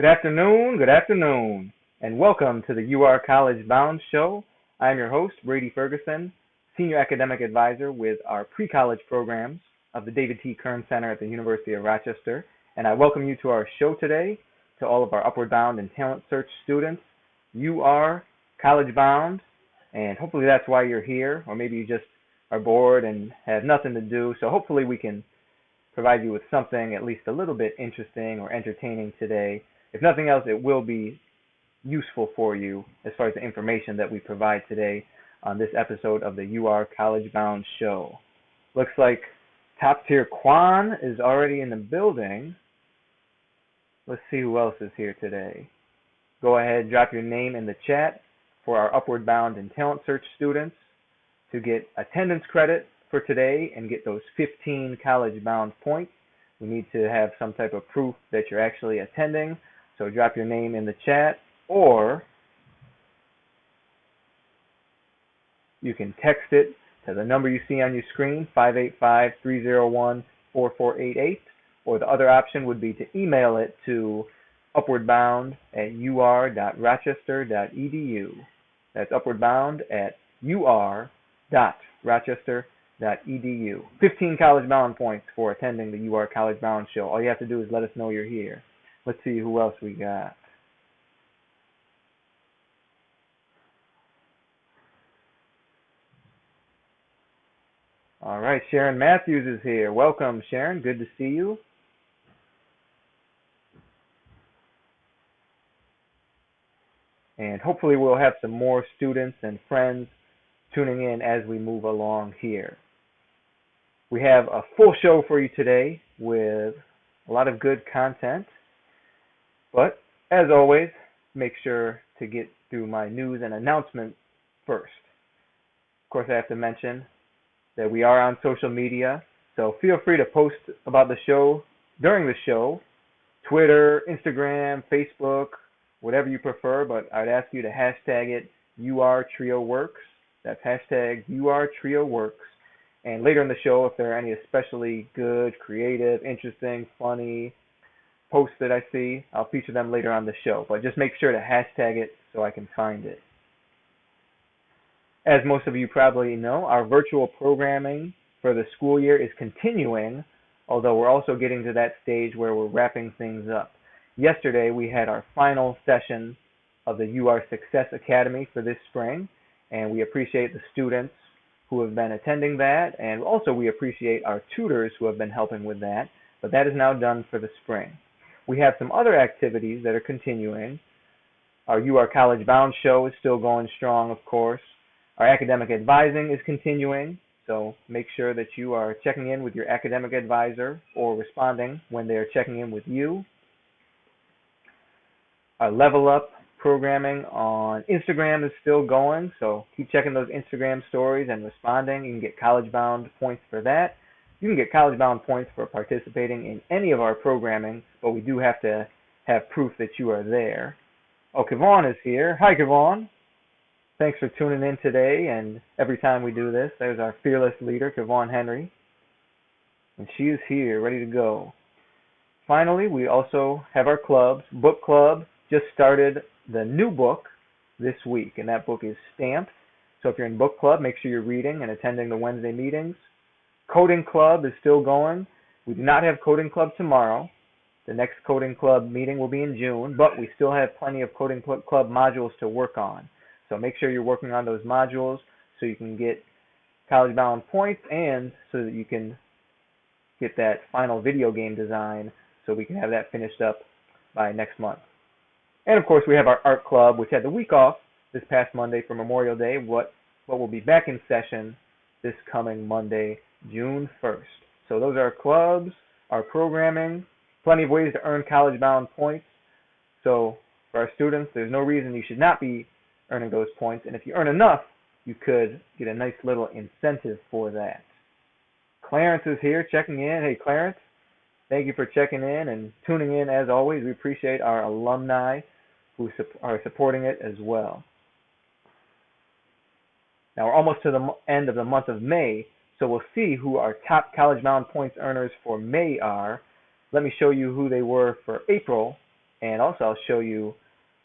Good afternoon, and welcome to the UR College Bound Show. I am your host, Brady Ferguson, Senior Academic Advisor with our pre-college programs of the David T. Kern Center at the University of Rochester, and I welcome you to our show today, to all of our Upward Bound and Talent Search students. You are college bound, and hopefully that's why you're here, or maybe you just are bored and have nothing to do, so hopefully we can provide you with something at least a little bit interesting or entertaining today. If nothing else, it will be useful for you as far as the information that we provide today on this episode of the UR College Bound Show. Looks like top tier Quan is already in the building. Let's see who else is here today. Go ahead, drop your name in the chat for our Upward Bound and Talent Search students to get attendance credit for today and get those 15 college bound points. We need to have some type of proof that you're actually attending. So drop your name in the chat, or you can text it to the number you see on your screen, 585-301-4488, or the other option would be to email it to upwardbound@ur.rochester.edu. That's upwardbound@ur.rochester.edu. 15 college bound points for attending the UR College Bound Show. All you have to do is let us know you're here. Let's see who else we got. All right, Sharon Matthews is here. Welcome, Sharon. Good to see you. And hopefully we'll have some more students and friends tuning in as we move along here. We have a full show for you today with a lot of good content. But, as always, make sure to get through my news and announcement first. Of course, I have to mention that we are on social media, so feel free to post about the show during the show. Twitter, Instagram, Facebook, whatever you prefer, but I'd ask you to hashtag it URTrioWorks. That's hashtag URTrioWorks. And later in the show, if there are any especially good, creative, interesting, funny posts that I see, I'll feature them later on the show. But just make sure to hashtag it so I can find it. As most of you probably know, our virtual programming for the school year is continuing, although we're also getting to that stage where we're wrapping things up. Yesterday, we had our final session of the UR Success Academy for this spring, and we appreciate the students who have been attending that, and also we appreciate our tutors who have been helping with that, but that is now done for the spring. We have some other activities that are continuing. Our UR College Bound show is still going strong, of course. Our academic advising is continuing, so make sure that you are checking in with your academic advisor or responding when they are checking in with you. Our Level Up programming on Instagram is still going, so keep checking those Instagram stories and responding. You can get college bound points for that. You can get college bound points for participating in any of our programming, but we do have to have proof that you are there. Oh, Kevon is here. Hi, Kevon. Thanks for tuning in today, and every time we do this, there's our fearless leader, Kevon Henry, and she is here, ready to go. Finally, we also have our clubs. Book Club just started the new book this week, and that book is Stamped. So if you're in Book Club, make sure you're reading and attending the Wednesday meetings. Coding Club is still going. We do not have Coding Club tomorrow. The next Coding Club meeting will be in June, but we still have plenty of Coding Club modules to work on. So make sure you're working on those modules so you can get college bound points and so that you can get that final video game design so we can have that finished up by next month. And of course we have our Art Club, which had the week off this past Monday for Memorial Day, but will be back in session this coming Monday, June 1st. So those are our clubs, our programming, plenty of ways to earn college bound points. So for our students, there's no reason you should not be earning those points, and if you earn enough, you could get a nice little incentive for that. Clarence is here checking in. Hey, Clarence, thank you for checking in and tuning in as always. We appreciate our alumni who are supporting it as well. Now we're almost to the end of the month of May, so we'll see who our top college bound points earners for May are. Let me show you who they were for April, and also I'll show you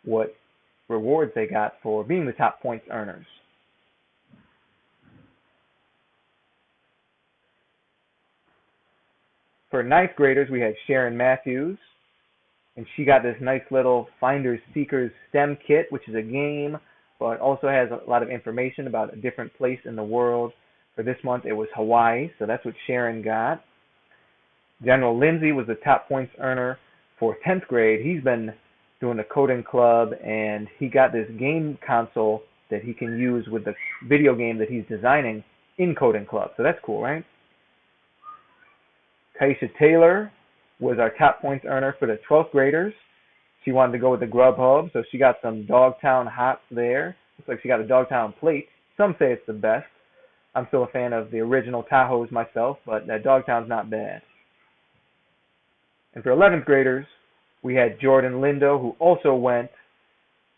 what rewards they got for being the top points earners. For ninth graders, we had Sharon Matthews, and she got this nice little Finders Seekers STEM kit, which is a game, but also has a lot of information about a different place in the world. For this month, it was Hawaii, so that's what Sharon got. General Lindsay was the top points earner for 10th grade. He's been doing a coding club, and he got this game console that he can use with the video game that he's designing in coding club. So that's cool, right? Kaisha Taylor was our top points earner for the 12th graders. She wanted to go with the Grubhub, so she got some Dogtown Hots there. Looks like she got a Dogtown plate. Some say it's the best. I'm still a fan of the original Tahoes myself, but that Dogtown's not bad. And for 11th graders, we had Jordan Lindo, who also went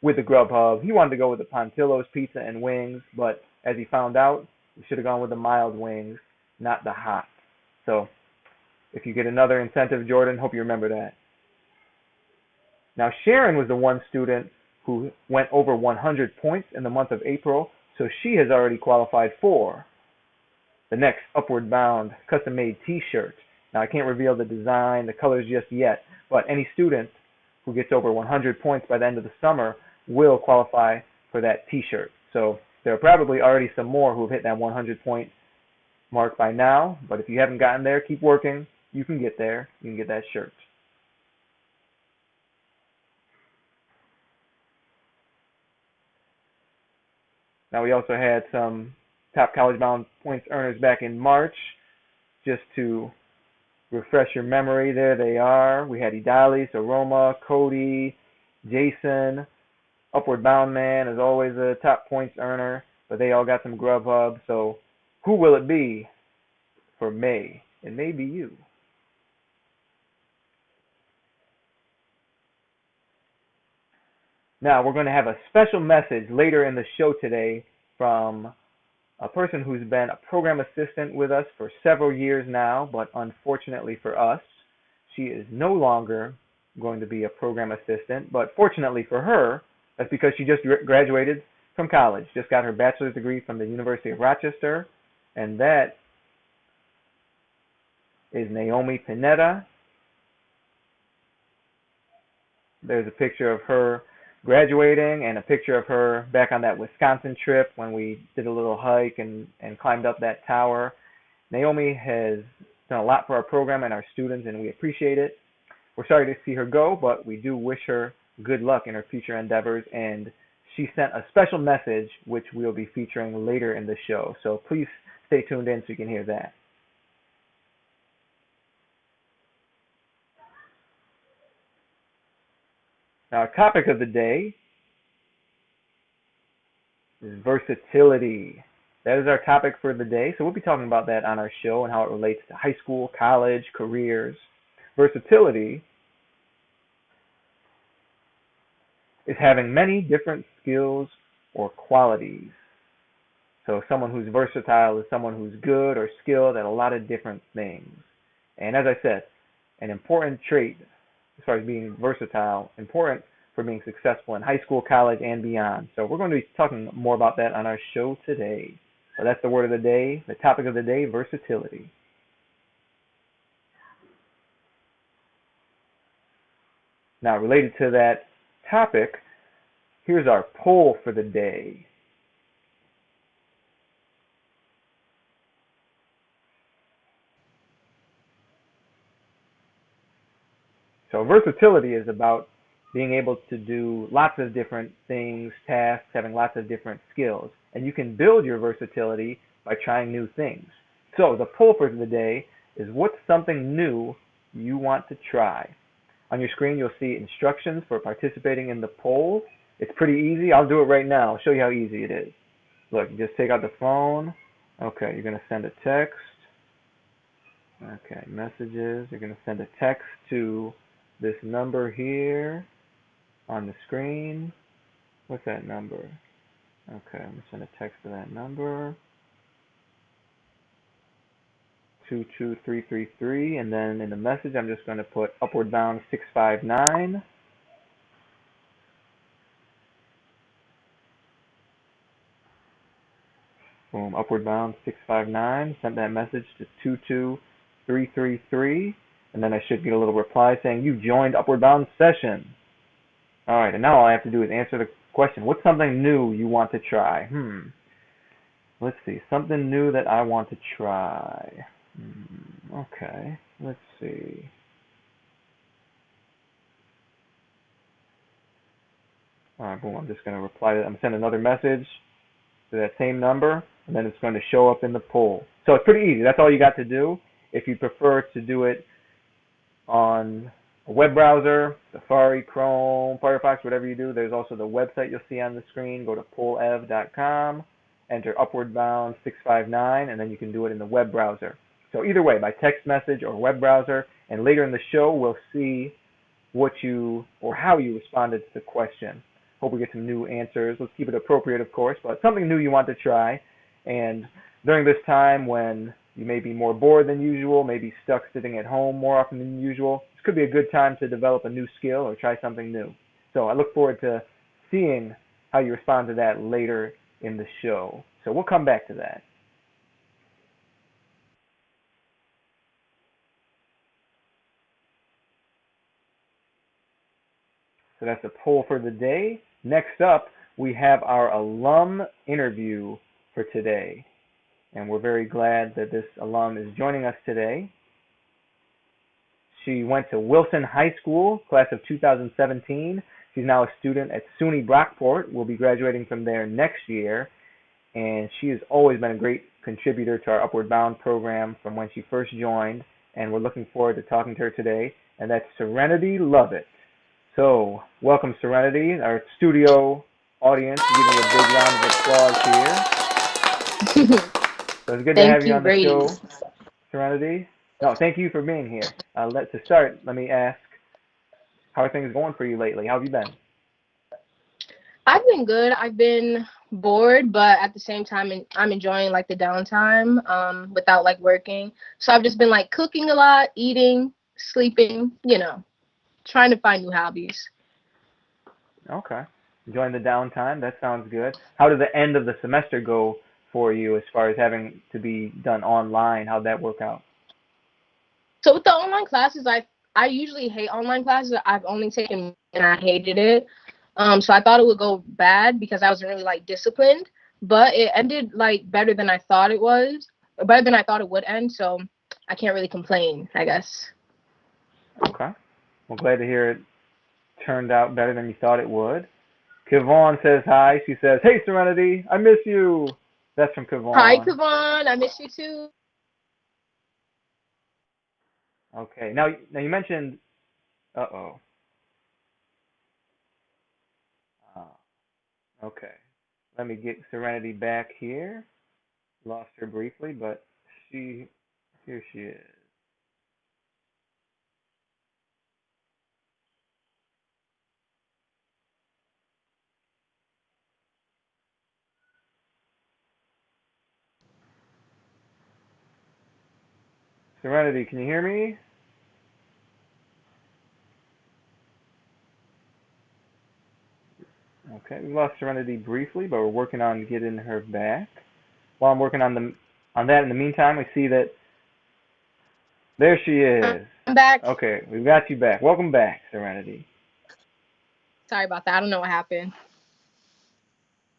with the Grubhub. He wanted to go with the Pontillo's Pizza and Wings, but as he found out, we should have gone with the mild wings, not the hot. So if you get another incentive, Jordan, hope you remember that. Now, Sharon was the one student who went over 100 points in the month of April, so she has already qualified for the next Upward Bound custom-made t-shirt. Now, I can't reveal the design, the colors just yet, but any student who gets over 100 points by the end of the summer will qualify for that t-shirt. So there are probably already some more who have hit that 100-point mark by now, but if you haven't gotten there, keep working. You can get there. You can get that shirt. Now, we also had some top college bound points earners back in March. Just to refresh your memory, there they are. We had Idalis, Aroma, Cody, Jason. Upward Bound Man is always a top points earner, but they all got some Grubhub. So who will it be for May? It may be you. Now, we're going to have a special message later in the show today from a person who's been a program assistant with us for several years now, but unfortunately for us, she is no longer going to be a program assistant. But fortunately for her, that's because she just graduated from college, just got her bachelor's degree from the University of Rochester, and that is Naomi Pineda. There's a picture of her graduating and a picture of her back on that Wisconsin trip when we did a little hike and climbed up that tower. Naomi has done a lot for our program and our students, and we appreciate it. We're sorry to see her go, but we do wish her good luck in her future endeavors, and she sent a special message which we'll be featuring later in the show. So please stay tuned in so you can hear that. Now, our topic of the day is versatility. That is our topic for the day. So we'll be talking about that on our show and how it relates to high school, college, careers. Versatility is having many different skills or qualities. So someone who's versatile is someone who's good or skilled at a lot of different things. And as I said, an important trait as far as being versatile, important for being successful in high school, college, and beyond. So we're going to be talking more about that on our show today. So that's the word of the day, the topic of the day, versatility. Now, related to that topic, here's our poll for the day. So versatility is about being able to do lots of different things, tasks, having lots of different skills. And you can build your versatility by trying new things. So the poll for the day is, what's something new you want to try? On your screen, you'll see instructions for participating in the poll. It's pretty easy. I'll do it right now. I'll show you how easy it is. Look, you just take out the phone. Okay, you're going to send a text. Okay, messages. You're going to send a text to this number here on the screen. What's that number? Okay, I'm going to send a text to that number. 22333, and then in the message I'm just going to put Upward Bound 659. Boom, Upward Bound 659. Sent that message to 22333. And then I should get a little reply saying, you joined Upward Bound session. All right, and now all I have to do is answer the question. What's something new you want to try? Let's see. Something new that I want to try. Okay, let's see. All right, boom. I'm just going to reply to that. I'm sending another message to that same number, and then it's going to show up in the poll. So it's pretty easy. That's all you got to do. If you prefer to do it on a web browser, Safari, Chrome, Firefox, whatever you do, there's also the website you'll see on the screen. Go to pollev.com, enter Upward Bound 659, and then you can do it in the web browser. So either way, by text message or web browser, and later in the show, we'll see what you, or how you responded to the question. Hope we get some new answers. Let's keep it appropriate, of course, but something new you want to try. And during this time when you may be more bored than usual, maybe stuck sitting at home more often than usual, this could be a good time to develop a new skill or try something new. So I look forward to seeing how you respond to that later in the show. So we'll come back to that. So that's the poll for the day. Next up, we have our alum interview for today. And we're very glad that this alum is joining us today. She went to Wilson High School, class of 2017. She's now a student at SUNY Brockport. Will be graduating from there next year. And she has always been a great contributor to our Upward Bound program from when she first joined. And we're looking forward to talking to her today. And that's Serenity Lovett. So, welcome, Serenity. Our studio audience, giving you a big round of applause here. So it's good to have you on the show, Serenity. No, thank you for being here. To start, let me ask, how are things going for you lately? How have you been? I've been good. I've been bored, but at the same time, I'm enjoying like the downtime without like working. So I've just been like cooking a lot, eating, sleeping, trying to find new hobbies. Okay. Enjoying the downtime. That sounds good. How did the end of the semester go for you as far as having to be done online? How'd that work out? So with the online classes, I usually hate online classes. I've only taken and I hated it. So I thought it would go bad because I wasn't really like disciplined, but it ended like better than I thought it was, better than I thought it would end. So I can't really complain, I guess. Okay. Well, glad to hear it turned out better than you thought it would. Kivon says hi. She says, "Hey, Serenity, I miss you." That's from Hi, Kivon. Kavon. I miss you too. Okay. Now you mentioned. Uh-oh. Uh, okay. Let me get Serenity back here. Lost her briefly, but here she is. Serenity, can you hear me? Okay, we lost Serenity briefly, but we're working on getting her back. While I'm working on that, in the meantime, we see that there she is. I'm back. Okay, we've got you back. Welcome back, Serenity. Sorry about that. I don't know what happened.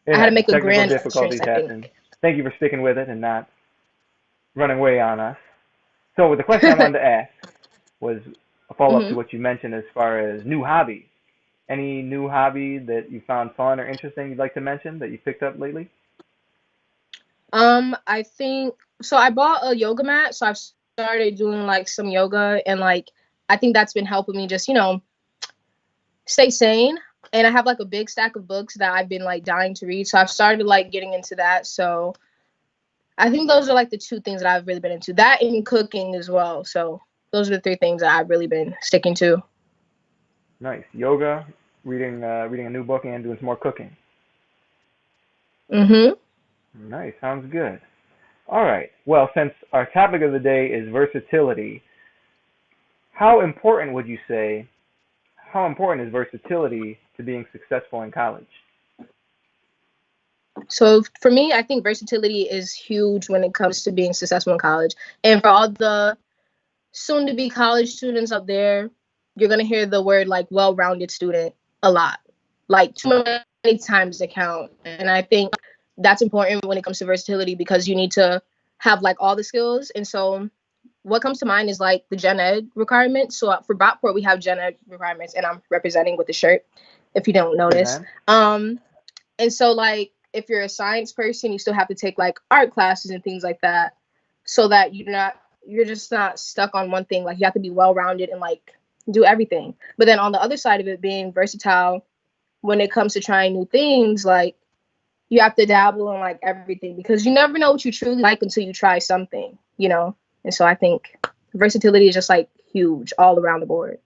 It I had to happens. make a Technical grand entrance, difficulties I happen. think. Thank you for sticking with it and not running away on us. So the question I wanted to ask was a follow-up to hmm what you mentioned as far as new hobbies. Any new hobby that you found fun or interesting you'd like to mention that you picked up lately? I think so. I bought a yoga mat, so I've started doing like some yoga, and like I think that's been helping me just stay sane. And I have like a big stack of books that I've been like dying to read, so I've started like getting into that. So I think those are like the two things that I've really been into. That and cooking as well. So those are the three things that I've really been sticking to. Nice. Yoga, reading a new book, and doing some more cooking. Mhm. Nice. Sounds good. All right. Well, since our topic of the day is versatility, how important would you say, how important is versatility to being successful in college? So for me, I think versatility is huge when it comes to being successful in college. And for all the soon to be college students out there, you're going to hear the word like well-rounded student a lot, like too many times to count. And I think that's important when it comes to versatility because you need to have like all the skills. And so what comes to mind is like the gen ed requirements. So for Brockport, we have gen ed requirements, and I'm representing with the shirt if you don't notice. Present. And so like if you're a science person, you still have to take like art classes and things like that, so that you're just not stuck on one thing. Like you have to be well rounded and like do everything. But then on the other side of it, being versatile when it comes to trying new things, like you have to dabble in like everything because you never know what you truly like until you try something, you know? And so I think versatility is just like huge all around the board.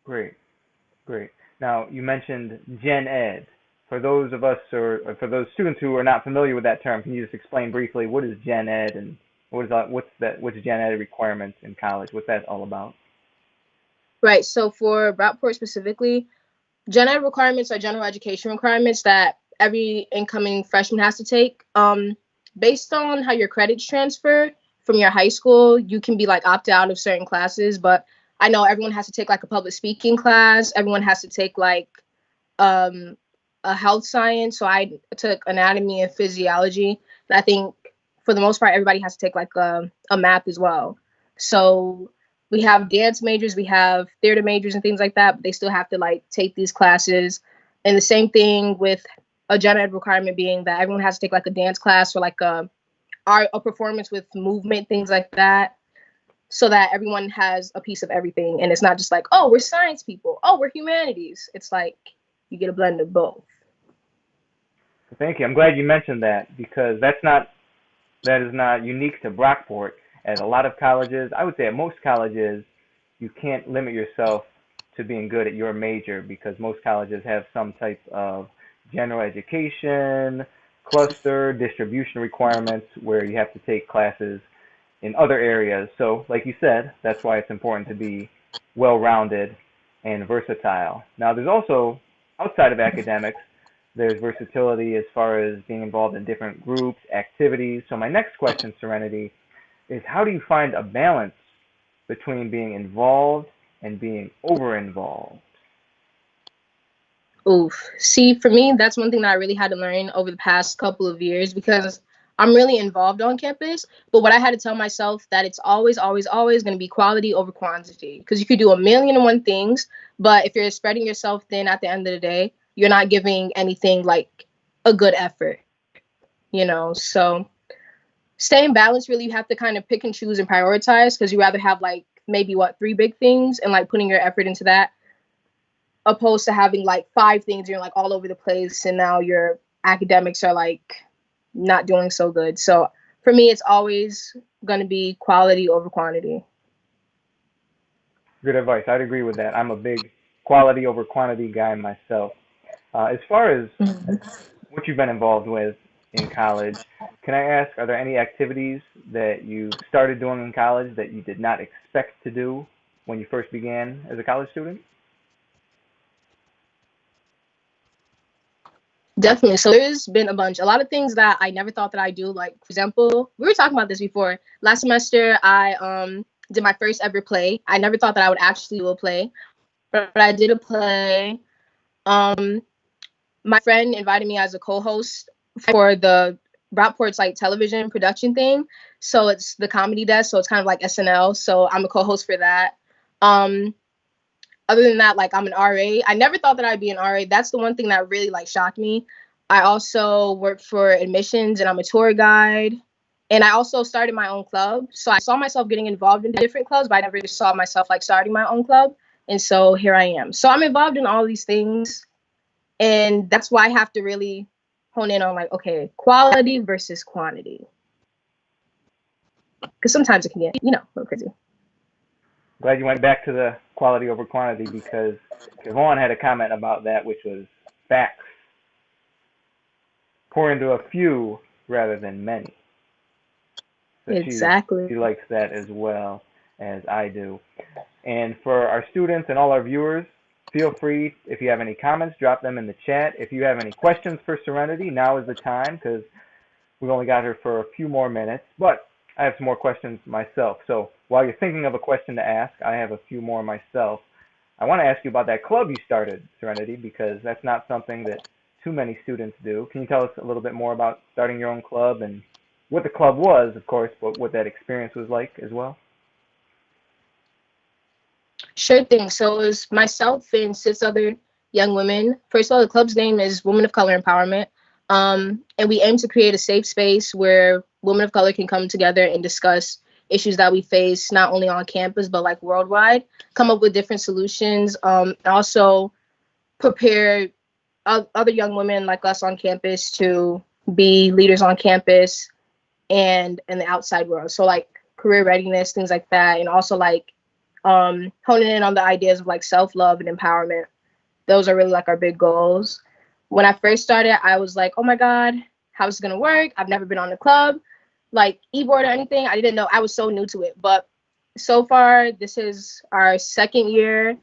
Great, great. Now, you mentioned gen ed. For those of us or for those students who are not familiar with that term, can you just explain briefly what is gen ed and what's gen ed requirements in college? What's that all about? Right. So for Brockport specifically, gen ed requirements are general education requirements that every incoming freshman has to take. Based on how your credits transfer from your high school, you can be like opted out of certain classes, but I know everyone has to take like a public speaking class. Everyone has to take like um, a health science. So I took anatomy and physiology. And I think for the most part, everybody has to take like a math as well. So we have dance majors, we have theater majors and things like that, but they still have to like take these classes. And the same thing with a gen ed requirement being that everyone has to take like a dance class or like a performance with movement, things like that, so that everyone has a piece of everything. And it's not just like, oh, we're science people, oh, we're humanities. It's like you get a blend of both. Thank you. I'm glad you mentioned that because that is not unique to Brockport. At a lot of colleges, I would say at most colleges, you can't limit yourself to being good at your major because most colleges have some type of general education, cluster, distribution requirements where you have to take classes in other areas. So, like you said, that's why it's important to be well-rounded and versatile. Now, there's also, outside of academics, there's versatility as far as being involved in different groups, activities. So my next question, Serenity, is how do you find a balance between being involved and being over-involved? Oof. See, for me, that's one thing that I really had to learn over the past couple of years because I'm really involved on campus. But what I had to tell myself that it's always, always, always going to be quality over quantity because you could do a million and one things, but if you're spreading yourself thin at the end of the day, you're not giving anything like a good effort, you know? So staying balanced, really, you have to kind of pick and choose and prioritize because you rather have like maybe what, three big things and like putting your effort into that opposed to having like five things you're like all over the place and now your academics are like not doing so good. So for me it's always going to be quality over quantity. Good advice. I'd agree with that. I'm a big quality over quantity guy myself. As far as Mhm. what you've been involved with in college, can I ask, are there any activities that you started doing in college that you did not expect to do when you first began as a college student? Definitely. So there's been a lot of things that I never thought that I'd do. Like for example, we were talking about this before. Last semester I did my first ever play. I never thought that I would actually do a play, but I did a play. Um my friend invited me as a co-host for the Brockport's like television production thing. So it's the comedy desk. So it's kind of like SNL. So I'm a co-host for that. Um, Other than that, like I'm an RA. I never thought that I'd be an RA. That's the one thing that really like shocked me. I also work for admissions and I'm a tour guide. And I also started my own club. So I saw myself getting involved in different clubs, but I never saw myself like starting my own club. And so here I am. So I'm involved in all these things, and that's why I have to really hone in on like, okay, quality versus quantity. Because sometimes it can get, a little crazy. Glad you went back to the quality over quantity because Yvonne had a comment about that, which was facts. Pour into a few rather than many. So she Exactly. likes that as well as I do. And for our students and all our viewers, feel free, if you have any comments, drop them in the chat. If you have any questions for Serenity, now is the time because we've only got her for a few more minutes. But I have some more questions myself. So while you're thinking of a question to ask, I have a few more myself. I want to ask you about that club you started, Serenity, because that's not something that too many students do. Can you tell us a little bit more about starting your own club and what the club was, of course, but what that experience was like as well? Sure thing. So it was myself and 6 other young women. First of all, the club's name is Women of Color Empowerment. And we aim to create a safe space where women of color can come together and discuss issues that we face, not only on campus, but like worldwide, come up with different solutions, and also prepare other young women like us on campus to be leaders on campus and in the outside world. So like career readiness, things like that. And also like honing in on the ideas of like self-love and empowerment. Those are really like our big goals. When I first started, I was like, oh my God, how's it gonna work? I've never been on a club, like e-board or anything. I didn't know. I was so new to it. But so far, this is our 2nd year.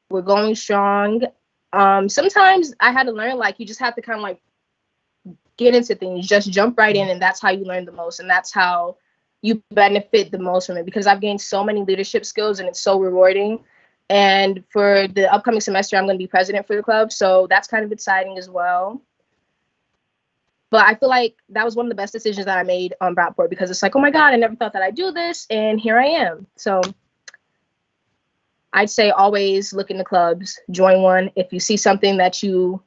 We're going strong. Sometimes I had to learn, like, you just have to kind of like get into things, just jump right in, and that's how you learn the most, and that's how you benefit the most from it, because I've gained so many leadership skills and it's so rewarding. And for the upcoming semester, I'm going to be president for the club, so that's kind of exciting as well. But I feel like that was one of the best decisions that I made on Brockport, because it's like, oh my God, I never thought that I'd do this, and here I am. So I'd say always look into clubs, join one. If you see something that you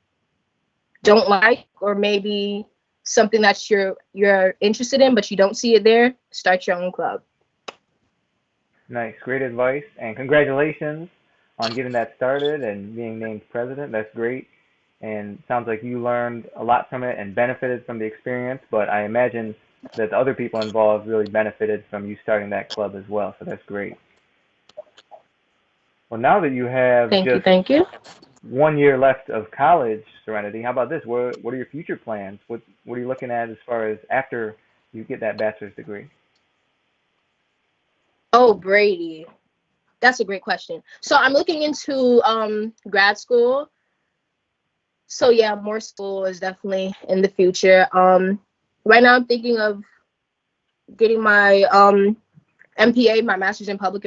don't like, or maybe something that you're interested in, but you don't see it there, start your own club. Nice, great advice, and congratulations on getting that started and being named president. That's great, and sounds like you learned a lot from it and benefited from the experience, but I imagine that the other people involved really benefited from you starting that club as well, so that's great. Well, now that you have Thank you. 1 year left of college, Serenity, how about this? What are your future plans? What are you looking at as far as after you get that bachelor's degree? Oh, Brady, that's a great question. So I'm looking into grad school. So yeah, more school is definitely in the future. Right now I'm thinking of getting my MPA, my Master's in Public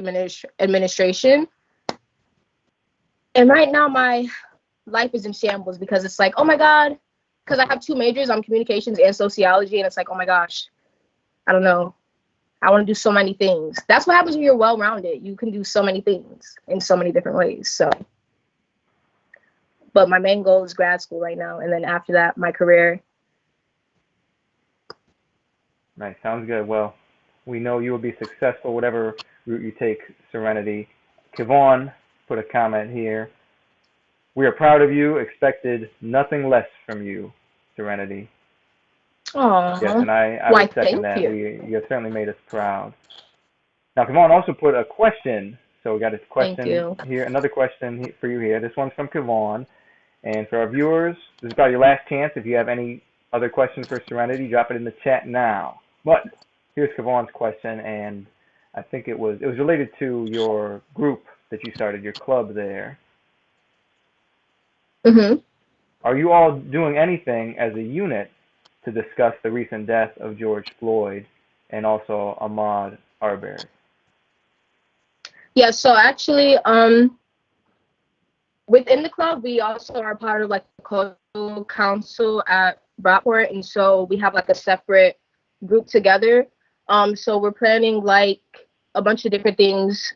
Administration. And right now my life is in shambles, because it's like, oh my God, because I have 2 majors, I'm communications and sociology, and it's like, oh my gosh, I don't know. I want to do so many things. That's what happens when you're well-rounded. You can do so many things in so many different ways. So, but my main goal is grad school right now, and then after that, my career. Nice, sounds good. Well, we know you will be successful whatever route you take, Serenity. Kevon put a comment here. We are proud of you. Expected nothing less from you, Serenity. Aww. Yes, and I would second that. You have certainly made us proud. Now, Kevon also put a question. So we got a question here, another question for you here. This one's from Kevon. And for our viewers, this is about your last chance. If you have any other questions for Serenity, drop it in the chat now. But here's Kevon's question, and I think it was related to your group that you started, your club there. Mm-hmm. Are you all doing anything as a unit to discuss the recent death of George Floyd and also Ahmaud Arbery? Yeah, so actually, within the club, we also are part of like the cultural council at Brockport, and so we have like a separate group together. So we're planning like a bunch of different things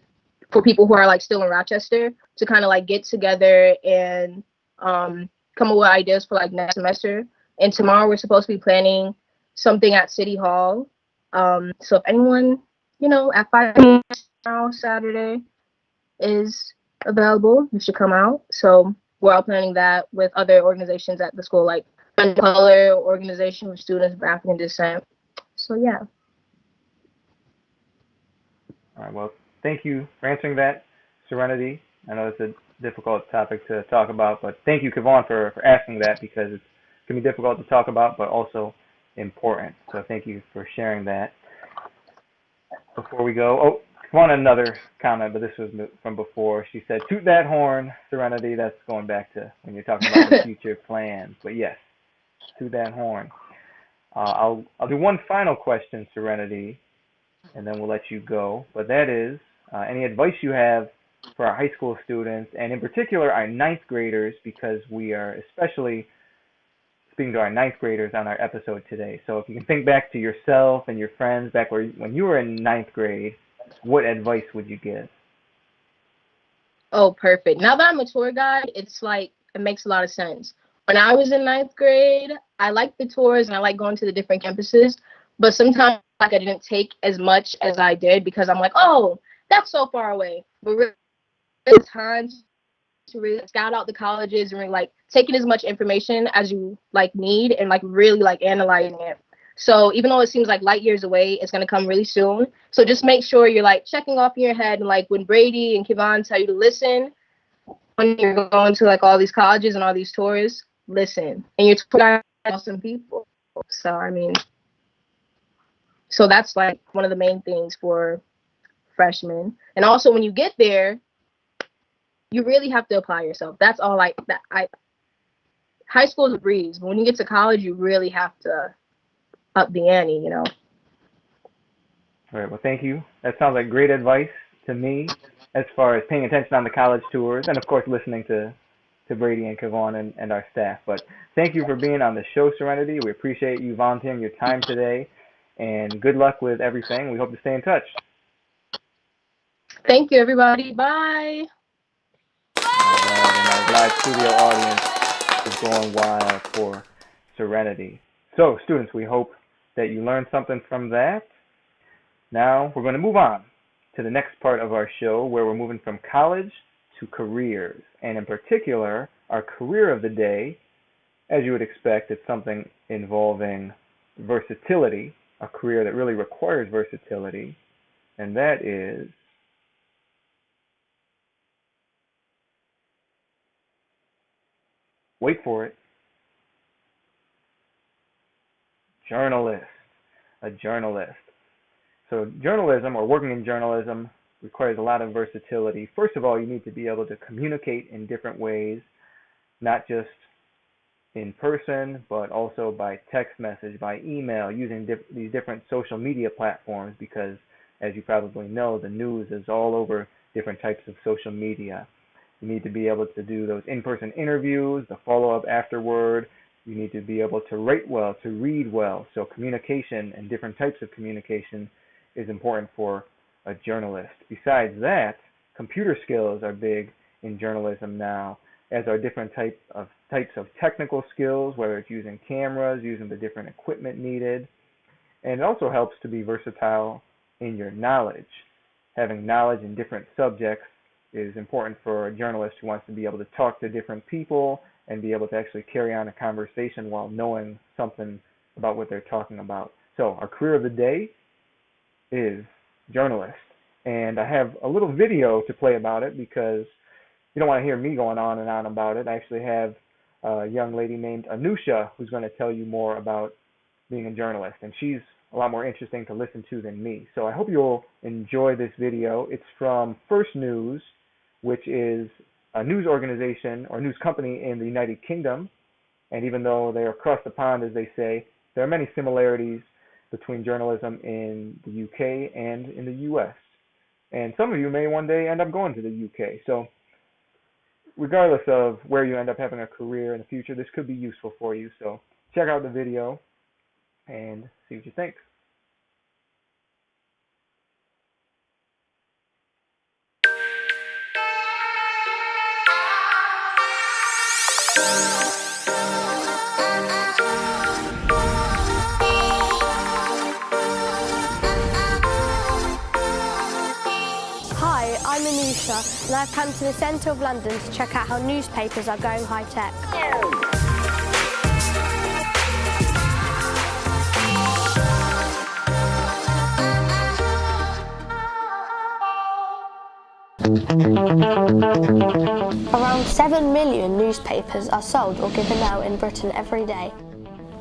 for people who are like still in Rochester to kind of like get together and come up with ideas for like next semester. And tomorrow we're supposed to be planning something at City Hall. So if anyone, at 5 p.m. tomorrow, Saturday, is available, you should come out. So we're all planning that with other organizations at the school, like Color Organization for Students of African Descent. So yeah. All right, well, thank you for answering that, Serenity. I know it's a difficult topic to talk about, but thank you, Kevon, for asking that, because it can be difficult to talk about, but also important. So thank you for sharing that. Before we go, One another comment, but this was from before. She said, "Toot that horn, Serenity." That's going back to when you're talking about the future plans. But yes, toot that horn. I'll do one final question, Serenity, and then we'll let you go. But that is, any advice you have for our high school students, and in particular our ninth graders, because we are especially speaking to our ninth graders on our episode today. So if you can think back to yourself and your friends back when you were in ninth grade, what advice would you give? Oh, perfect. Now that I'm a tour guide, it's like it makes a lot of sense. When I was in ninth grade, I liked the tours and I like going to the different campuses, but sometimes like I didn't take as much as I did because I'm like, oh, that's so far away. But really, it's time to really scout out the colleges and really like taking as much information as you like need and like really like analyzing it. So even though it seems like light years away, it's gonna come really soon. So just make sure you're like checking off in your head and like when Brady and Kevon tell you to listen when you're going to like all these colleges and all these tours, listen. And you're talking to awesome people. So I mean, so that's like one of the main things for freshmen. And also when you get there, you really have to apply yourself. That's all like that high school is a breeze, but when you get to college, you really have to up the ante, you know. All right, well, thank you. That sounds like great advice to me as far as paying attention on the college tours and, of course, listening to Brady and Kevon and our staff. But thank you for being on the show, Serenity. We appreciate you volunteering your time today, and good luck with everything. We hope to stay in touch. Thank you, everybody. Bye. All right, and our live studio audience is going wild for Serenity. So, students, we hope that you learned something from that. Now, we're going to move on to the next part of our show where we're moving from college to careers. And in particular, our career of the day, as you would expect, it's something involving versatility, a career that really requires versatility, and that is wait for it, journalist, a journalist. So journalism or working in journalism requires a lot of versatility. First of all, you need to be able to communicate in different ways, not just in person, but also by text message, by email, using these different social media platforms because, as you probably know, the news is all over different types of social media. You need to be able to do those in-person interviews, the follow-up afterward. You need to be able to write well, to read well. So communication and different types of communication is important for a journalist. Besides that, computer skills are big in journalism now, as are different types of technical skills, whether it's using cameras, using the different equipment needed. And it also helps to be versatile in your knowledge. Having knowledge in different subjects is important for a journalist who wants to be able to talk to different people and be able to actually carry on a conversation while knowing something about what they're talking about. So our career of the day is journalist. And I have a little video to play about it because you don't want to hear me going on and on about it. I actually have a young lady named Anusha who's going to tell you more about being a journalist. And she's a lot more interesting to listen to than me. So I hope you'll enjoy this video. It's from First News, which is a news organization or news company in the United Kingdom. And even though they're across the pond, as they say, there are many similarities between journalism in the UK and in the US. And some of you may one day end up going to the UK. So regardless of where you end up having a career in the future, this could be useful for you. So check out the video and see what you think. Hi, I'm Anusha, and I've come to the centre of London to check out how newspapers are going high-tech. Around 7 million newspapers are sold or given out in Britain every day.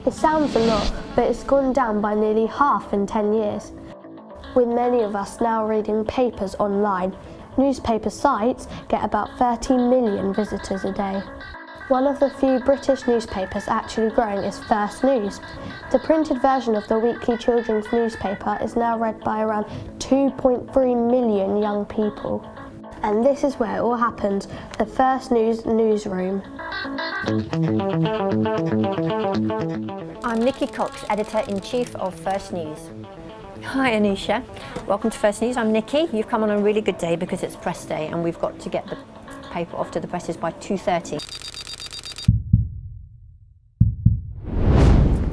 It sounds a lot, but it's gone down by nearly half in 10 years. with many of us now reading papers online. Newspaper sites get about 13 million visitors a day. One of the few British newspapers actually growing is First News. The printed version of the weekly children's newspaper is now read by around 2.3 million young people. And this is where it all happens, the First News newsroom. I'm Nikki Cox, Editor-in-Chief of First News. Hi Anisha, welcome to First News. I'm Nikki. You've come on a really good day because it's press day and we've got to get the paper off to the presses by 2:30.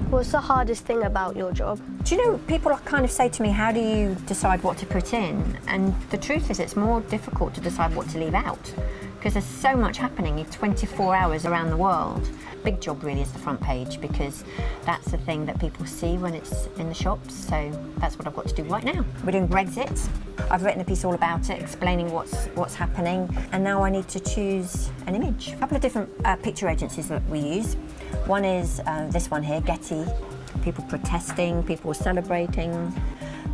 What's the hardest thing about your job? Do you know, people kind of say to me, how do you decide what to put in? And the truth is it's more difficult to decide what to leave out because there's so much happening in 24 hours around the world. Big job really is the front page because that's the thing that people see when it's in the shops, so that's what I've got to do right now. We're doing Brexit. I've written a piece all about it, explaining what's happening, and now I need to choose an image. A couple of different picture agencies that we use. One is this one here, Getty. People protesting, people celebrating.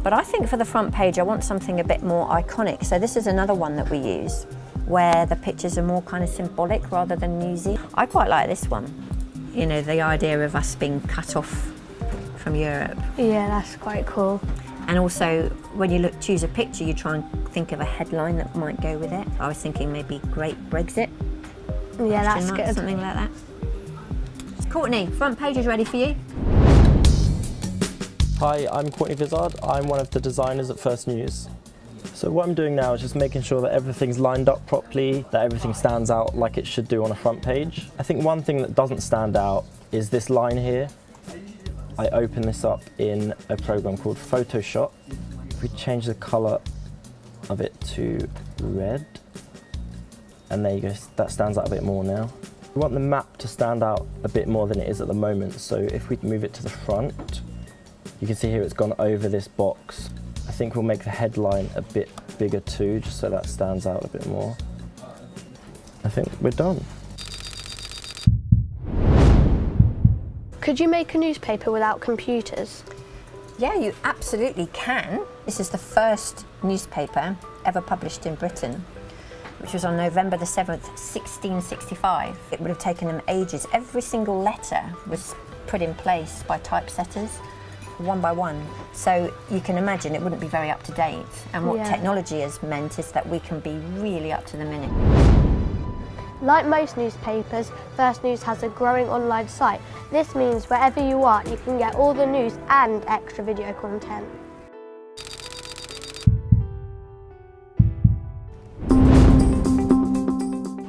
But I think for the front page I want something a bit more iconic, so this is another one that we use, where the pictures are more kind of symbolic rather than newsy. I quite like this one. You know, the idea of us being cut off from Europe. Yeah, that's quite cool. And also, when you choose a picture, you try and think of a headline that might go with it. I was thinking maybe Great Brexit. Yeah, that's good. Something like that. Courtney, front page is ready for you. Hi, I'm Courtney Vizard. I'm one of the designers at First News. So what I'm doing now is just making sure that everything's lined up properly, that everything stands out like it should do on a front page. I think one thing that doesn't stand out is this line here. I open this up in a program called Photoshop. If we change the colour of it to red, and there you go, that stands out a bit more now. We want the map to stand out a bit more than it is at the moment, so if we move it to the front, you can see here it's gone over this box. I think we'll make the headline a bit bigger too, just so that stands out a bit more. I think we're done. Could you make a newspaper without computers? Yeah, you absolutely can. This is the first newspaper ever published in Britain, which was on November the 7th, 1665. It would have taken them ages. Every single letter was put in place by typesetters, one by one. So you can imagine it wouldn't be very up to date. And what technology has meant is that we can be really up to the minute. Like most newspapers, First News has a growing online site. This means wherever you are, you can get all the news and extra video content.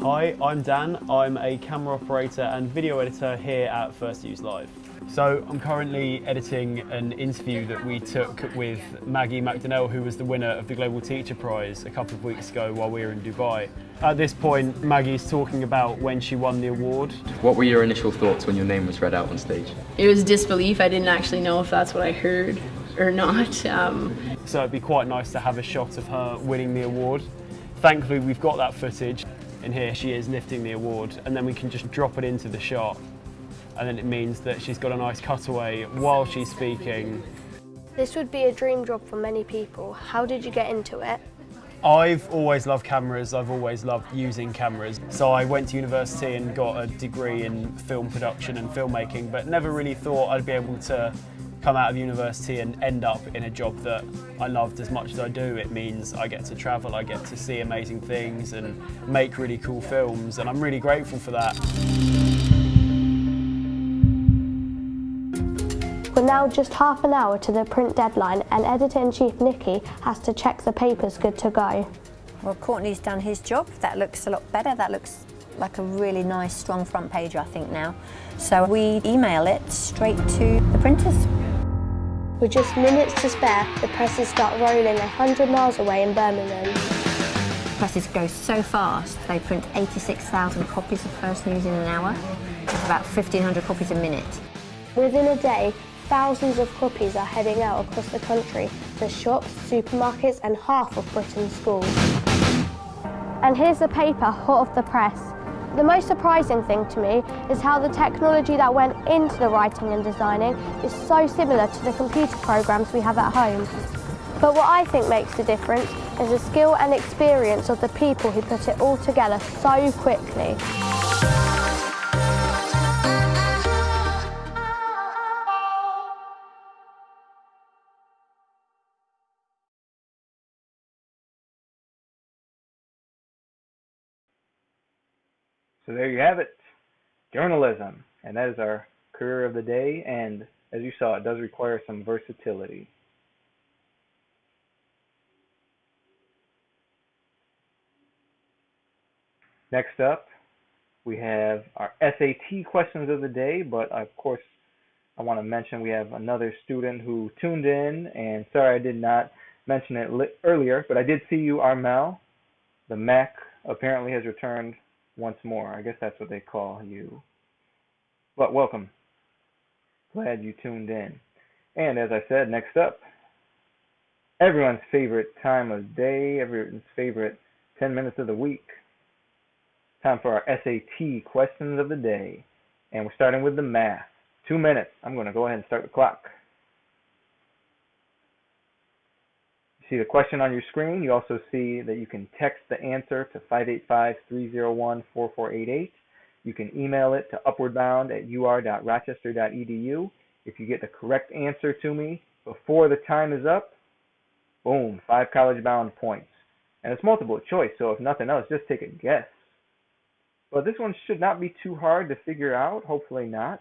Hi, I'm Dan. I'm a camera operator and video editor here at First News Live. So I'm currently editing an interview that we took with Maggie McDonnell, who was the winner of the Global Teacher Prize a couple of weeks ago while we were in Dubai. At this point, Maggie's talking about when she won the award. What were your initial thoughts when your name was read out on stage? It was disbelief. I didn't actually know if that's what I heard or not. So it'd be quite nice to have a shot of her winning the award. Thankfully, we've got that footage. And here she is lifting the award, and then we can just drop it into the shot. And then it means that she's got a nice cutaway while she's speaking. This would be a dream job for many people. How did you get into it? I've always loved cameras, I've always loved using cameras. So I went to university and got a degree in film production and filmmaking, but never really thought I'd be able to come out of university and end up in a job that I loved as much as I do. It means I get to travel, I get to see amazing things and make really cool films, and I'm really grateful for that. We're now just half an hour to the print deadline, and Editor-in-Chief Nikki has to check the paper's good to go. Well, Courtney's done his job. That looks a lot better. That looks like a really nice, strong front page, I think, now. So we email it straight to the printers. With just minutes to spare, the presses start rolling 100 miles away in Birmingham. Presses go so fast, they print 86,000 copies of First News in an hour. It's about 1,500 copies a minute. Within a day, thousands of copies are heading out across the country to shops, supermarkets and half of Britain's schools. And here's the paper hot off the press. The most surprising thing to me is how the technology that went into the writing and designing is so similar to the computer programs we have at home. But what I think makes the difference is the skill and experience of the people who put it all together so quickly. So there you have it, journalism, and that is our career of the day, and as you saw, it does require some versatility. Next up, we have our SAT questions of the day, but of course, I want to mention we have another student who tuned in, and sorry I did not mention it earlier, but I did see you, Armel. The Mac apparently has returned once more. I guess that's what they call you. But welcome. Glad you tuned in. And as I said, next up, everyone's favorite time of day, everyone's favorite 10 minutes of the week. Time for our SAT questions of the day. And we're starting with the math. 2 minutes. I'm going to go ahead and start the clock. You see the question on your screen. You also see that you can text the answer to 585-301-4488. You can email it to upwardbound@ur.rochester.edu. If you get the correct answer to me before the time is up, boom, 5 college bound points. And it's multiple choice, so if nothing else, just take a guess. But this one should not be too hard to figure out, hopefully not.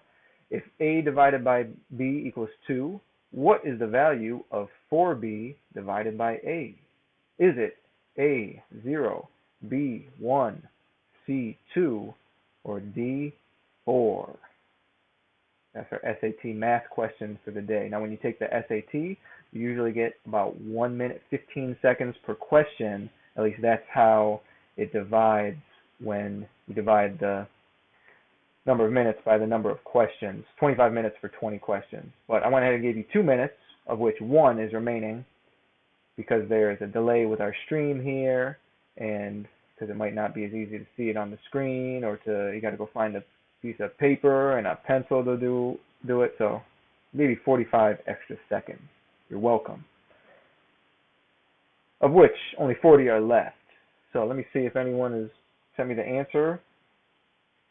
If A divided by B equals 2, what is the value of 4B divided by A? Is it A, 0, B, 1, C, 2, or D, 4? That's our SAT math question for the day. Now, when you take the SAT, you usually get about 1 minute, 15 seconds per question. At least that's how it divides when you divide the number of minutes by the number of questions. 25 minutes for 20 questions. But I went ahead and gave you 2 minutes, of which 1 is remaining because there's a delay with our stream here, and because it might not be as easy to see it on the screen, or you got to go find a piece of paper and a pencil to do it. So maybe 45 extra seconds. You're welcome. Of which only 40 are left. So let me see if anyone has sent me the answer.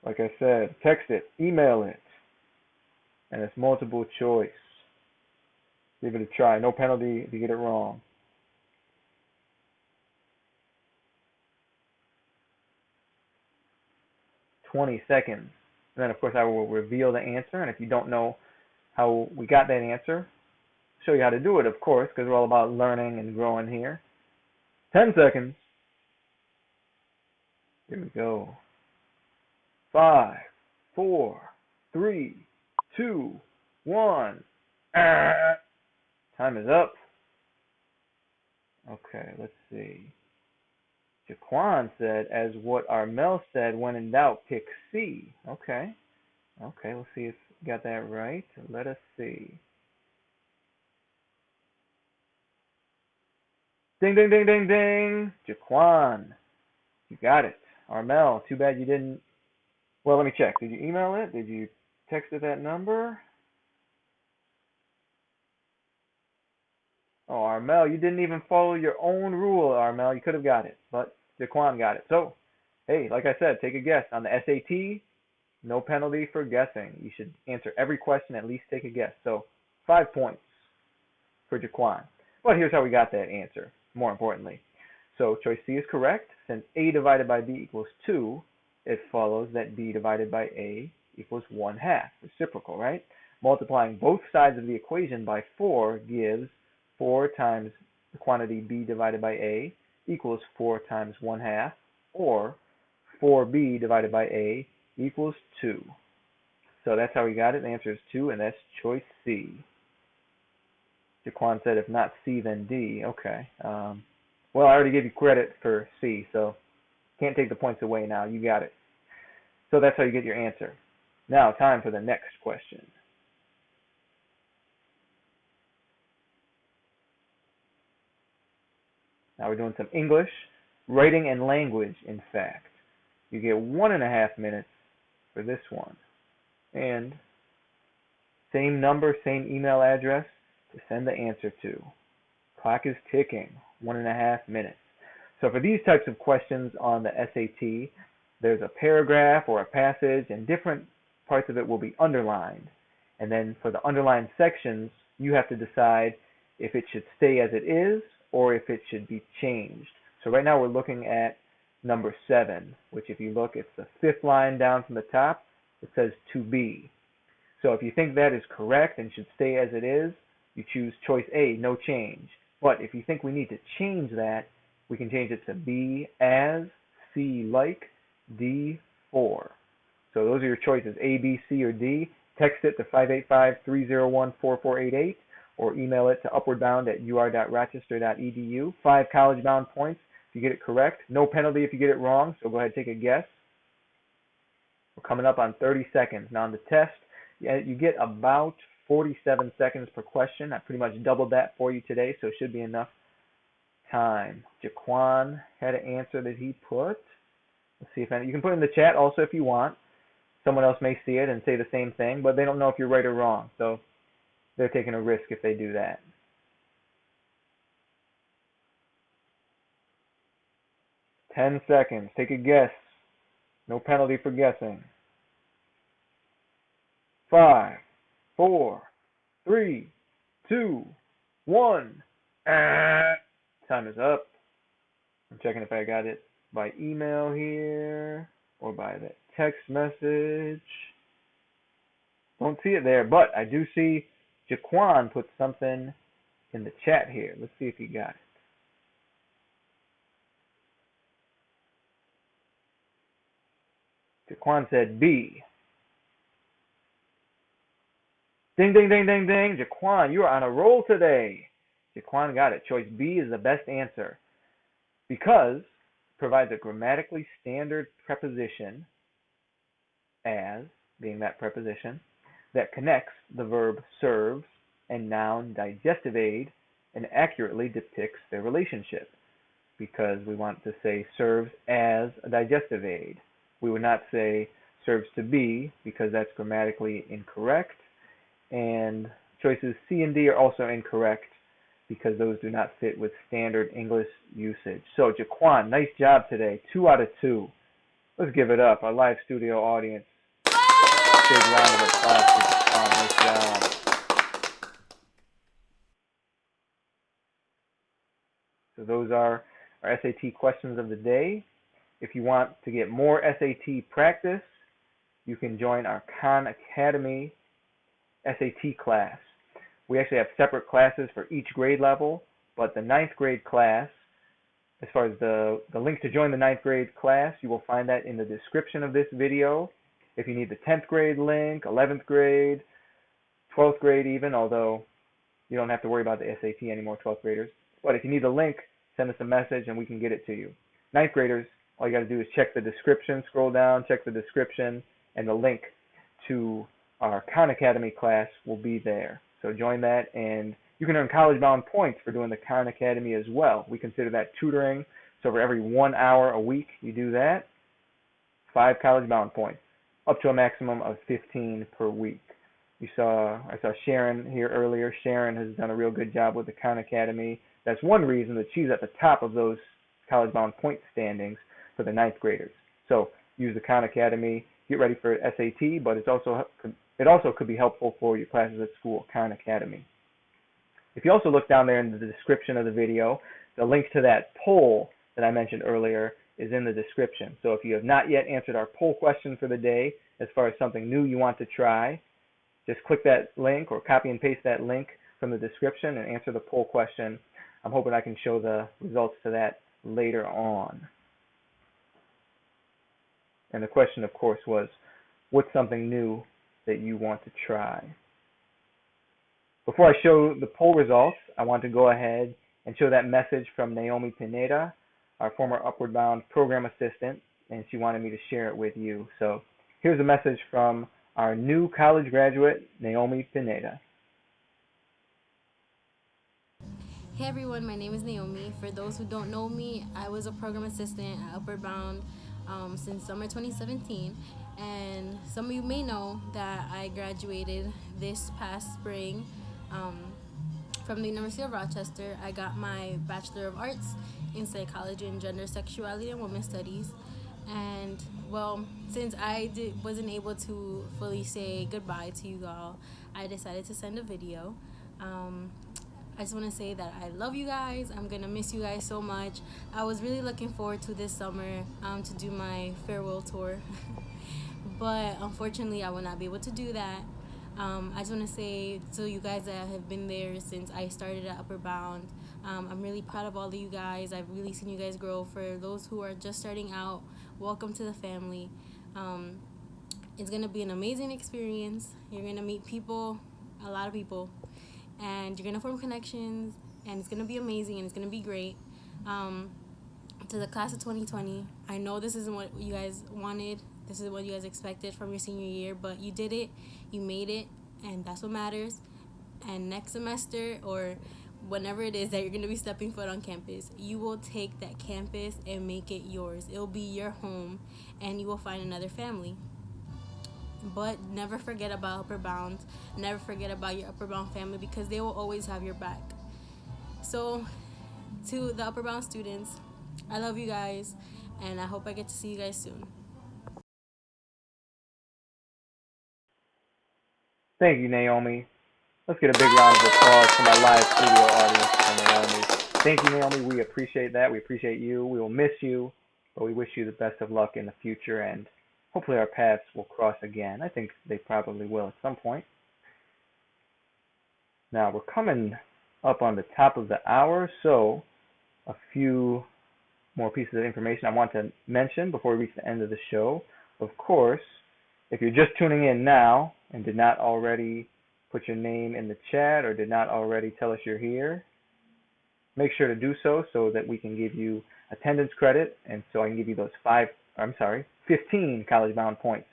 Like I said, text it, email it, and it's multiple choice. Give it a try. No penalty if you get it wrong. "20 seconds. And then, of course, I will reveal the answer. And if you don't know how we got that answer, I'll show you how to do it, of course, because we're all about learning and growing here. 10 seconds. Here we go. 5, 4, 3, 2, 1. Time is up. Okay, let's see. Jaquan said, as what Armel said, when in doubt, pick C. Okay, we'll see if we got that right. Let us see. Ding, ding, ding, ding, ding. Jaquan, you got it. Armel, too bad you didn't. Well, let me check. Did you email it? Did you text it that number? Oh, Armel, you didn't even follow your own rule, Armel. You could have got it, but Jaquan got it. So, hey, like I said, take a guess. On the SAT, no penalty for guessing. You should answer every question, at least take a guess. So, 5 points for Jaquan. But here's how we got that answer, more importantly. So, choice C is correct. Since A divided by B equals 2, it follows that B divided by A equals 1/2. Reciprocal, right? Multiplying both sides of the equation by 4 gives 4 times the quantity B divided by A equals 4 times 1/2, or 4B divided by A equals 2. So that's how we got it. The answer is 2, and that's choice C. Jaquan said, if not C, then D. Okay. Well, I already gave you credit for C, so can't take the points away now. You got it. So that's how you get your answer. Now, time for the next question. Now we're doing some English, writing, and language, in fact. You get 1.5 minutes for this one. And same number, same email address to send the answer to. clock is ticking, 1.5 minutes. So for these types of questions on the SAT, there's a paragraph or a passage, and different parts of it will be underlined. And then for the underlined sections, you have to decide if it should stay as it is or if it should be changed. So right now we're looking at number 7, which if you look, it's the 5th line down from the top. It says to be. So if you think that is correct and should stay as it is, you choose choice A, no change. But if you think we need to change that, we can change it to B, as, C, like, D, for. So those are your choices, A, B, C, or D. Text it to 585-301-4488 or email it to upwardbound@ur.rochester.edu. 5 college-bound points if you get it correct. No penalty if you get it wrong, so go ahead and take a guess. We're coming up on 30 seconds. Now on the test, you get about 47 seconds per question. I pretty much doubled that for you today, so it should be enough time. Jaquan had an answer that he put. Let's see if you can put it in the chat also if you want. Someone else may see it and say the same thing, but they don't know if you're right or wrong, so they're taking a risk if they do that. Ten seconds. Take a guess. No penalty for guessing. 5, 4, 3, 2, 1. Time is up. I'm checking if I got it by email here or by the text message. Don't see it there, but I do see Jaquan put something in the chat here. Let's see if you got it. Jaquan said B. Ding, ding, ding, ding, ding. Jaquan, you are on a roll today. Jaquan got it. Choice B is the best answer because it provides a grammatically standard preposition, as being that preposition, that connects the verb serves and noun digestive aid and accurately depicts their relationship, because we want to say serves as a digestive aid. We would not say serves to be because that's grammatically incorrect, and choices C and D are also incorrect because those do not fit with standard English usage. So Jaquan, nice job today. 2 out of 2. Let's give it up. Our live studio audience. Big round of applause for Jaquan. Nice job. So those are our SAT questions of the day. If you want to get more SAT practice, you can join our Khan Academy SAT class. We actually have separate classes for each grade level, but the 9th grade class, as far as the link to join the 9th grade class, you will find that in the description of this video. If you need the 10th grade link, 11th grade, 12th grade even, although you don't have to worry about the SAT anymore, 12th graders. But if you need the link, send us a message and we can get it to you. 9th graders, all you got to do is check the description, scroll down, check the description, and the link to our Khan Academy class will be there. So join that, and you can earn college-bound points for doing the Khan Academy as well. We consider that tutoring. So for every 1 hour a week you do that, 5 college-bound points, up to a maximum of 15 per week. I saw Sharon here earlier. Sharon has done a real good job with the Khan Academy. That's one reason that she's at the top of those college-bound point standings for the 9th graders. So use the Khan Academy, get ready for SAT, but it also could be helpful for your classes at school, Khan Academy. If you also look down there in the description of the video, the link to that poll that I mentioned earlier is in the description. So if you have not yet answered our poll question for the day, as far as something new you want to try, just click that link or copy and paste that link from the description and answer the poll question. I'm hoping I can show the results to that later on. And the question, of course, was, what's something new that you want to try? Before I show the poll results, I want to go ahead and show that message from Naomi Pineda, our former Upward Bound program assistant, and she wanted me to share it with you. So here's a message from our new college graduate, Naomi Pineda. Hey everyone, my name is Naomi. For those who don't know me, I was a program assistant at Upward Bound since summer 2017, and some of you may know that I graduated this past spring from the University of Rochester. I got my Bachelor of Arts in Psychology and Gender, Sexuality, and Women's Studies. And, well, since I wasn't able to fully say goodbye to you all, I decided to send a video. I just want to say that I love you guys. I'm going to miss you guys so much. I was really looking forward to this summer to do my farewell tour. But unfortunately, I will not be able to do that. I just want to say to you guys that have been there since I started at Upward Bound, I'm really proud of all of you guys. I've really seen you guys grow. For those who are just starting out, welcome to the family. It's going to be an amazing experience. You're going to meet people, a lot of people, and you're going to form connections, and it's going to be amazing, and it's going to be great. To the class of 2020, I know this isn't what you guys wanted. This is what you guys expected from your senior year, but you did it, you made it, and that's what matters. And next semester, or whenever it is that you're going to be stepping foot on campus, you will take that campus and make it yours. It will be your home, and you will find another family. But never forget about Upward Bound. Never forget about your Upward Bound family, because they will always have your back. So, to the Upward Bound students, I love you guys, and I hope I get to see you guys soon. Thank you, Naomi. Let's get a big round of applause for my live studio audience for Naomi. Thank you, Naomi. We appreciate that. We appreciate you. We will miss you, but we wish you the best of luck in the future, and hopefully our paths will cross again. I think they probably will at some point. Now, we're coming up on the top of the hour, so a few more pieces of information I want to mention before we reach the end of the show. Of course, if you're just tuning in now and did not already put your name in the chat or did not already tell us you're here, make sure to do so that we can give you attendance credit, and so I can give you those 15 College Bound points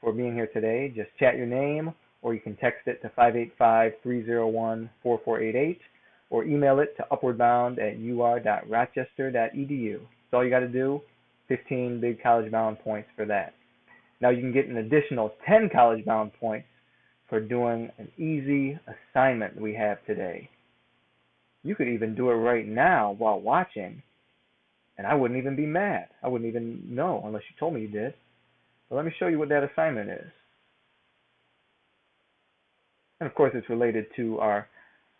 for being here today. Just chat your name, or you can text it to 585-301-4488, or email it to upwardbound@ur.rochester.edu. That's all you got to do. 15 big College Bound points for that. Now you can get an additional 10 College Bound points for doing an easy assignment we have today. You could even do it right now while watching, and I wouldn't even be mad. I wouldn't even know unless you told me you did. But let me show you what that assignment is. And of course, it's related to our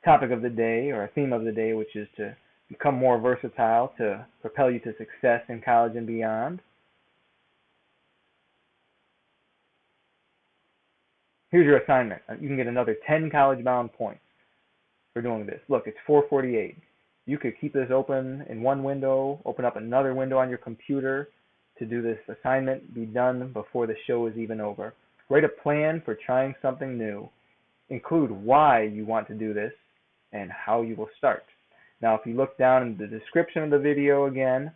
topic of the day, or our theme of the day, which is to become more versatile to propel you to success in college and beyond. Here's your assignment. You can get another 10 College Bound points for doing this. Look, it's 4:48. You could keep this open in one window, open up another window on your computer to do this assignment, be done before the show is even over. Write a plan for trying something new. Include why you want to do this and how you will start. Now, if you look down in the description of the video again,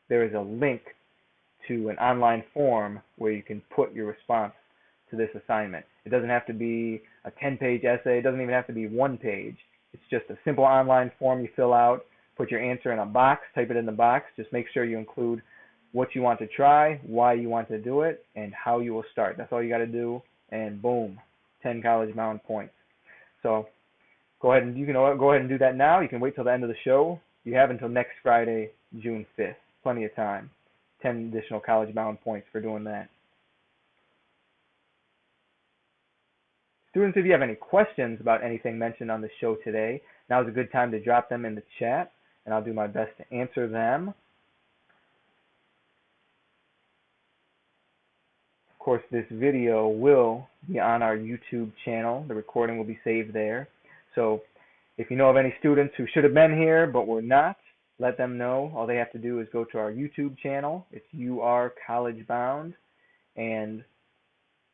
there is a link to an online form where you can put your response to this assignment. It doesn't have to be a 10-page essay. It doesn't even have to be one page. It's just a simple online form you fill out, put your answer in a box, type it in the box. Just make sure you include what you want to try, why you want to do it, and how you will start. That's all you got to do, and boom, 10 College Bound points. So go ahead and go ahead and do that now. You can wait till the end of the show. You have until next Friday, June 5th. Plenty of time. 10 additional College Bound points for doing that. Students, if you have any questions about anything mentioned on the show today, now is a good time to drop them in the chat, and I'll do my best to answer them. Of course, this video will be on our YouTube channel. The recording will be saved there. So if you know of any students who should have been here but were not, let them know. All they have to do is go to our YouTube channel. It's UR College Bound, and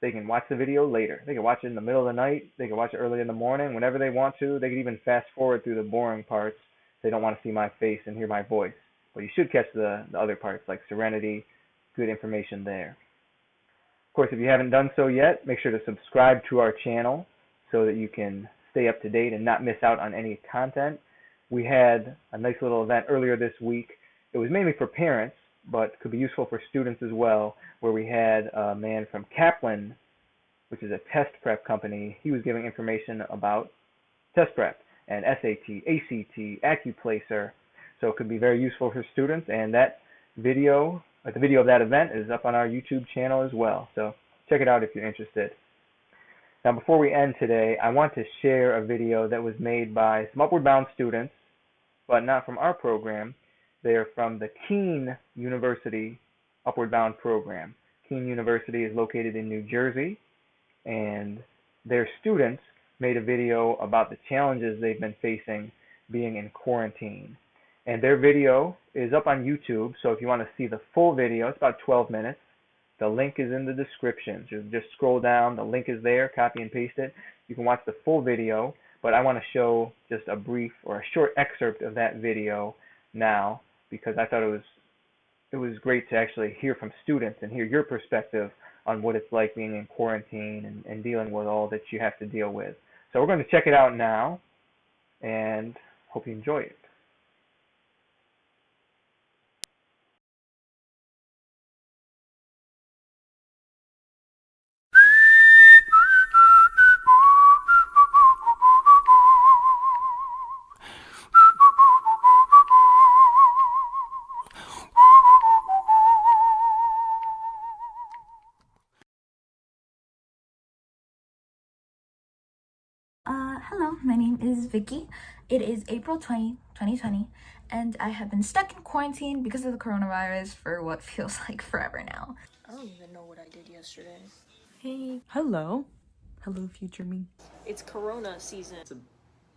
they can watch the video later. They can watch it in the middle of the night. They can watch it early in the morning, whenever they want to. They can even fast forward through the boring parts if they don't want to see my face and hear my voice. But you should catch the other parts, like Serenity. Good information there. Of course, if you haven't done so yet, make sure to subscribe to our channel so that you can stay up to date and not miss out on any content. We had a nice little event earlier this week. It was mainly for parents, but could be useful for students as well, where we had a man from Kaplan, which is a test prep company. He was giving information about test prep and SAT, ACT, AccuPlacer. So it could be very useful for students, and that video, the video of that event is up on our YouTube channel as well. So check it out if you're interested. Now before we end today, I want to share a video that was made by some Upward Bound students, but not from our program. They are from the Keene University Upward Bound program. Keene University is located in New Jersey, and their students made a video about the challenges they've been facing being in quarantine. And their video is up on YouTube, so if you want to see the full video, it's about 12 minutes. The link is in the description. Just scroll down, the link is there, copy and paste it. You can watch the full video, but I want to show just a brief or a short excerpt of that video now, because I thought it was great to actually hear from students and hear your perspective on what it's like being in quarantine and dealing with all that you have to deal with. So we're going to check it out now, and hope you enjoy it. Hello, my name is Vicky. It is April 20, 2020, and I have been stuck in quarantine because of the coronavirus for what feels like forever now. I don't even know what I did yesterday. Hey. Hello. Hello, future me. It's Corona season. It's a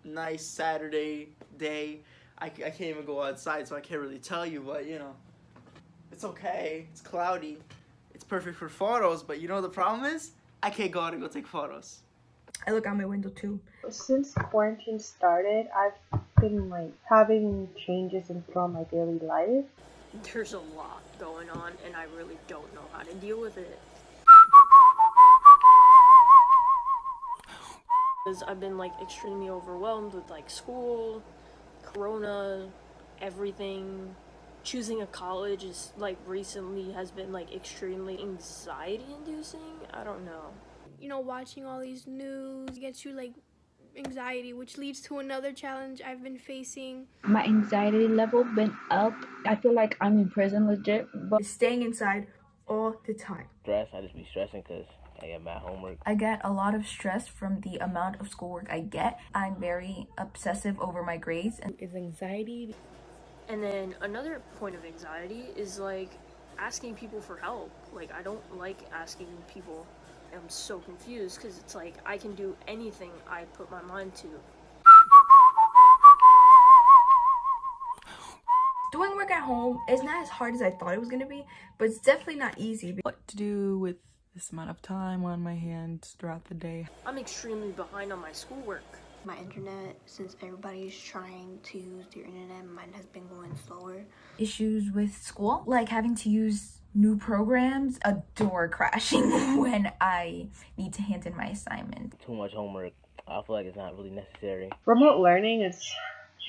nice Saturday day. I can't even go outside, so I can't really tell you, but you know, it's okay. It's cloudy. It's perfect for photos, but you know the problem is? I can't go out and go take photos. I look out my window too. Since quarantine started, I've been having changes throughout my daily life. There's a lot going on, and I really don't know how to deal with it. Because I've been extremely overwhelmed with school, corona, everything. Choosing a college is recently has been extremely anxiety inducing. I don't know. You know, watching all these news gets you anxiety, which leads to another challenge I've been facing. My anxiety level went up. I feel like I'm in prison legit, but staying inside all the time. I just be stressing because I get my homework. I get a lot of stress from the amount of schoolwork I get. I'm very obsessive over my grades. And it's anxiety. And then another point of anxiety is asking people for help. I don't like asking people. I'm so confused because it's I can do anything I put my mind to. Doing work at home is not as hard as I thought it was going to be, but it's definitely not easy. What to do with this amount of time on my hands throughout the day? I'm extremely behind on my schoolwork. My internet, since everybody's trying to use their internet, mine has been going slower. Issues with school, having to use new programs, a door crashing when I need to hand in my assignment. Too much homework. I feel like it's not really necessary. Remote learning is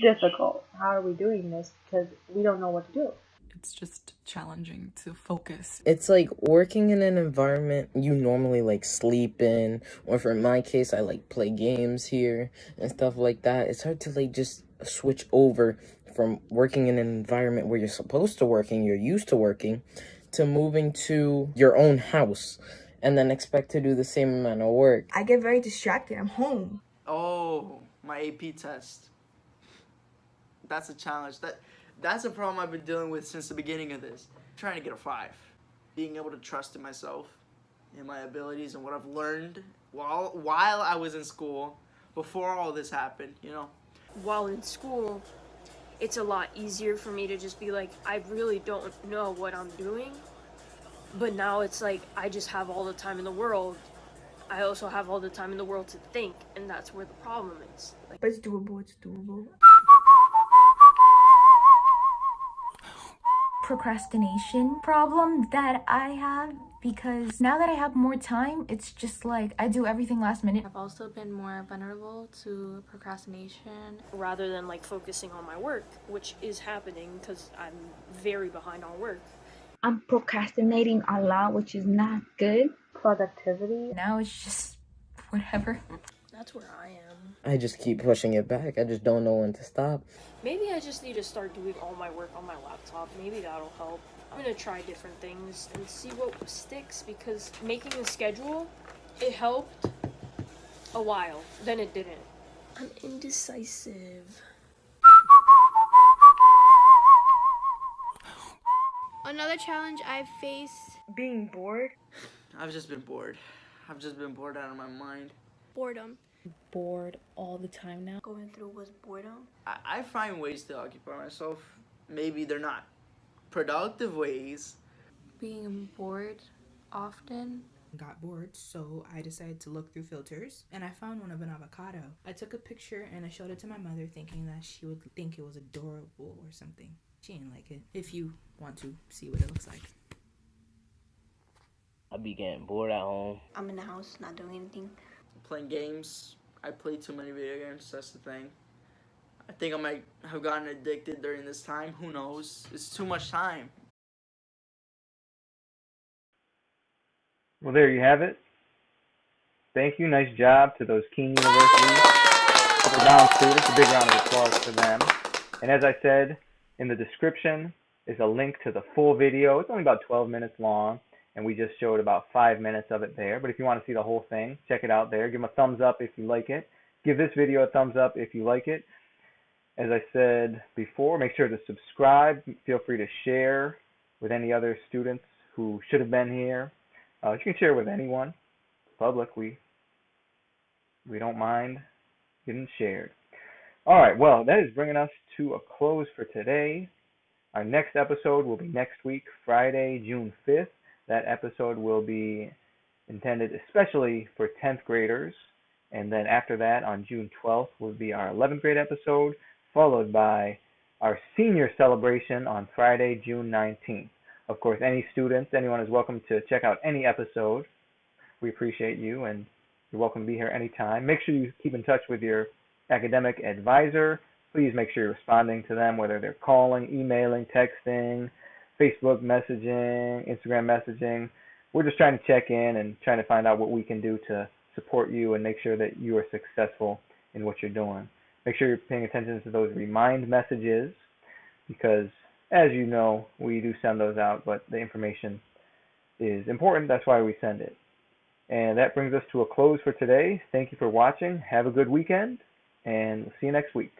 difficult. How are we doing this? Because we don't know what to do. It's just challenging to focus. It's working in an environment you normally sleep in, or for my case, I play games here and stuff like that. It's hard to just switch over from working in an environment where you're supposed to work and you're used to working to moving to your own house and then expect to do the same amount of work. I get very distracted. I'm home. Oh, my AP test. That's a challenge. That's a problem I've been dealing with since the beginning of this. Trying to get a 5. Being able to trust in myself, in my abilities, and what I've learned while I was in school before all this happened, you know. While in school, it's a lot easier for me to just be I really don't know what I'm doing. But now it's I just have all the time in the world. I also have all the time in the world to think, and that's where the problem is. But it's doable, it's doable. Procrastination problem that I have, because now that I have more time, it's just I do everything last minute. I've also been more vulnerable to procrastination. Rather than focusing on my work, which is happening because I'm very behind on work. I'm procrastinating a lot, which is not good. Productivity. Now it's just whatever. That's where I am. I just keep pushing it back. I just don't know when to stop. Maybe I just need to start doing all my work on my laptop. Maybe that'll help. I'm gonna try different things and see what sticks, because making a schedule, it helped a while, then it didn't. I'm indecisive. Another challenge I've faced. Being bored. I've just been bored. I've just been bored out of my mind. Boredom. Bored all the time now. Going through was boredom. I find ways to occupy myself. Maybe they're not productive ways. Being bored often. Got bored, so I decided to look through filters, and I found one of an avocado. I took a picture and I showed it to my mother, thinking that she would think it was adorable or something. She didn't like it. If you want to see what it looks like. I be getting bored at home. I'm in the house, not doing anything. Playing games. I play too many video games, that's the thing. I think I might have gotten addicted during this time. Who knows? It's too much time. Well, there you have it. Thank you. Nice job to those Keene University Upper Bound students. A big round of applause for them. And as I said, in the description is a link to the full video. It's only about 12 minutes long, and we just showed about 5 minutes of it there. But if you want to see the whole thing, check it out there. Give them a thumbs up if you like it. Give this video a thumbs up if you like it. As I said before, make sure to subscribe. Feel free to share with any other students who should have been here. You can share with anyone. Public, we don't mind getting shared. All right, well, that is bringing us to a close for today. Our next episode will be next week, Friday, June 5th. That episode will be intended especially for 10th graders. And then after that, on June 12th, will be our 11th grade episode, followed by our senior celebration on Friday, June 19th. Of course, any students, anyone is welcome to check out any episode. We appreciate you, and you're welcome to be here anytime. Make sure you keep in touch with your academic advisor. Please make sure you're responding to them, whether they're calling, emailing, texting, Facebook messaging, Instagram messaging. We're just trying to check in and trying to find out what we can do to support you and make sure that you are successful in what you're doing. Make sure you're paying attention to those remind messages, because as you know, we do send those out, but the information is important. That's why we send it. And that brings us to a close for today. Thank you for watching. Have a good weekend, and we'll see you next week.